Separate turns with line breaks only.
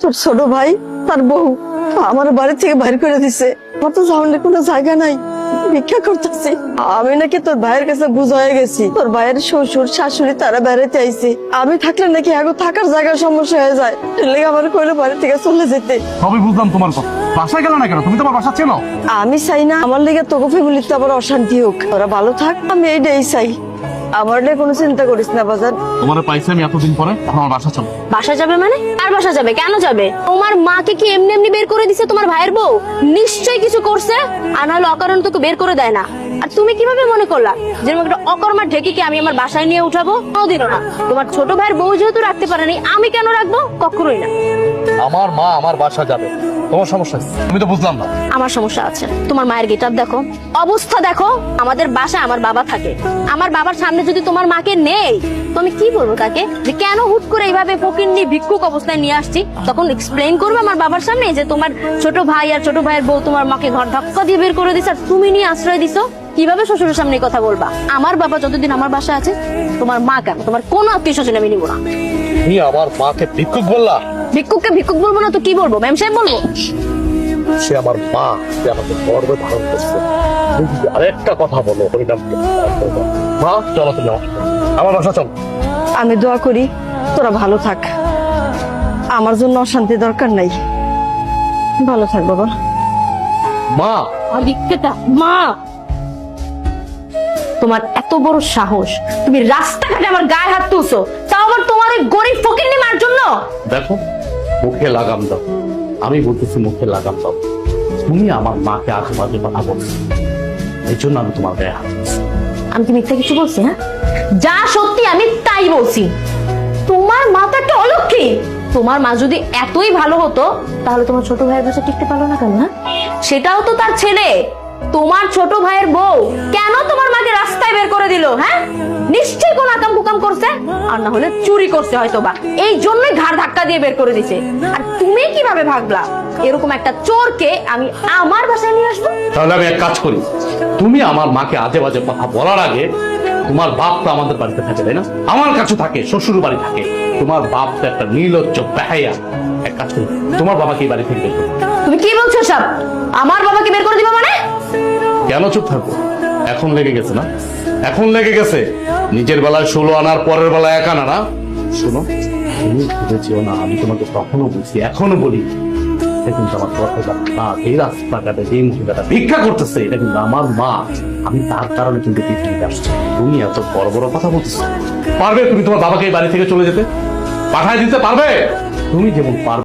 তোর ছোট ভাই তার বউ আমার বাড়ি থেকে বাইর করে দিছে। আমার তো সামনে কোনো জায়গা নাই, ভিক্ষা করতেছি। আমি নাকি তোর ভাইয়ের কাছে বুঝাই গেছি, তোর ভাইয়ের শ্বশুর শাশুড়ি তারা বেড়াতে আইছে, আমি থাকলে নাকি আগে থাকার জায়গার সমস্যা হয়ে যায়, লেগে আমার কইলো বাড়ি থেকে চলে যেতে।
সবই বুঝলাম তোমার কথা, বাসায় গেল না কেন? তুমি তোমার বাসা চেনো?
আমি চাই না আমার লেগে তোকে ফ্যামিলিতে আবার অশান্তি হোক, তোরা ভালো থাক, আমি এইটাই চাই। আমার নিয়ে কোনো চিন্তা করিস না বাজার।
তোমার পাইছি আমি এতদিন পরে, এখন আমার বাসা চলো।
বাসা যাবে মানে? আর বাসা যাবে কেন যাবে? তোমার মাকে কি এমনি এমনি বের করে দিছে তোমার ভাইয়ের বউ? নিশ্চয়ই কিছু করছে, আর নাহলে অকারণ তোকে বের করে দেয় না। আর তুমি কিভাবে মনে করলা যেরকম একটা অকর্মার ঢেকিকে আমি আমার বাসায় নিয়ে উঠাবো? কোনোদিনও না। তোমার ছোট ভাইয়ের বউ যেহেতু রাখতে পারেনি, আমি কেন রাখবো? কখনোই না।
আমার মা আমার বাসা যাবে, তোমার সমস্যা কি? আমি তো বুঝলাম না।
আমার সমস্যা আছে। তোমার মায়ের গেটআপ দেখো, অবস্থা দেখো। আমাদের বাসায় আমার বাবা থাকে, আমার বাবার সামনে যদি তোমার মাকে নেই তো আমি কি বলবো তাকে যে কেন হুট করে এইভাবে ফকিন্নি ভিক্ষুক অবস্থায় নিয়ে আসছি? তখন এক্সপ্লেইন করবে আমার বাবার সামনে যে তোমার ছোট ভাই আর ছোট ভাইয়ের বউ তোমার মাকে ঘর ধাক্কা দিয়ে বের করে দিছে আর তুমি নিয়ে আশ্রয় দিছো। কিভাবে শ্বশুরের সামনে কথা বলবা? আমার বাবা যতদিন আমার বাসায় আছে, তোমার মা কেন, তোমার কোনো আত্মীয় স্বজন আমি নিবো না।
তুমি আমার মাকে ভিক্ষুক বললা?
ভিক্ষুককে ভিক্ষুক বলবো না তো কি বলবো? ম্যাম সাহেব বলবো?
সে আমার মা, সে আমাকে গর্বে ধারণ করছে। আরেকটা কথা বলো হরিনামকে। মা চলো তুমি আমার বাসা চলো।
আমি দোয়া করি তোরা ভালো থাক, আমার জন্য অশান্তি দরকার নাই, ভালো থাক বাবা।
মা
মা, তোমার এত বড় সাহস, তুমি রাস্তাঘাটে আমার গায়ে হাত তুলছো, তাও আবার তোমার ওই গরিব ফকিন্নি মার জন্য?
দেখো, মুখে লাগাম দাও, আমি বলতেছি মুখে লাগাম দাও। তুমি আমার মাকে আশেপাশে কথা বলছো, এই জন্য আমি তোমার গায়ে হাত দিচ্ছি।
আমি কি মিথ্যা কিছু বলছি? হ্যাঁ, যা সত্যি আমি তাই বলছি। তোমার মা তো একটা অলক্ষী। তোমার মা যদি এতই ভালো হতো তাহলে তোমার ছোট ভাইয়ের কাছে টিকতে পারলো না কেন? সেটাও তো তার ছেলে। তোমার ছোট ভাইয়ের বউ কেন তোমার মাকে রাস্তায় বের করে দিল? হ্যাঁ, নিশ্চয়ই কোন আকাম কুকাম করছে, আর না হলে চুরি করছে হয়তো বা, এই জন্যই ঘাড় ধাক্কা দিয়ে বের করে দিছে। আর তুমি কিভাবে ভাবলা এরকম একটা চোরকে আমি আমার বাসায় নিয়ে আসবো?
তাহলে আমি এক কাজ করি, তুমি আমার মাকে আজে বাজে কথা বলার আগে, তোমার বাপ তো আমাদের বাড়িতে থাকে তাই না, আমার কাছে থাকে, শ্বশুর বাড়ি থাকে। তোমার বাপ তো একটা নির্লজ্জ বেহায়া। এক কাজ করি, তোমার বাবাকে এই বাড়ি থেকে বের করো।
তুমি কি বলছো সব? আমার বাবাকে বের করে দিবা মানে?
কেন চুপ থাকবো? এখন লেগে গেছে না? এখন লেগে গেছে। নিজের বেলায় 16 আনার, পরের বেলায় 1 আনা না। শোনো, তুমি ভেবেছিও না আমি তোমাকে কখনো বলছি, এখনো বলি, এটা কিন্তু আমার কথা না। এই রাস্তাঘাটে যে মহিলাটা ভিক্ষা করতেছে, এটা কিন্তু আমার মা। আমি তার কারণে কিন্তু পৃথিবীতে আসছি। তুমি এত বড় বড় কথা বলতেছো। পারবে তুমি তোমার বাবাকে এই বাড়ি থেকে চলে যেতে? পাঠায় দিতে পারবে? তুমি যেমন পারবে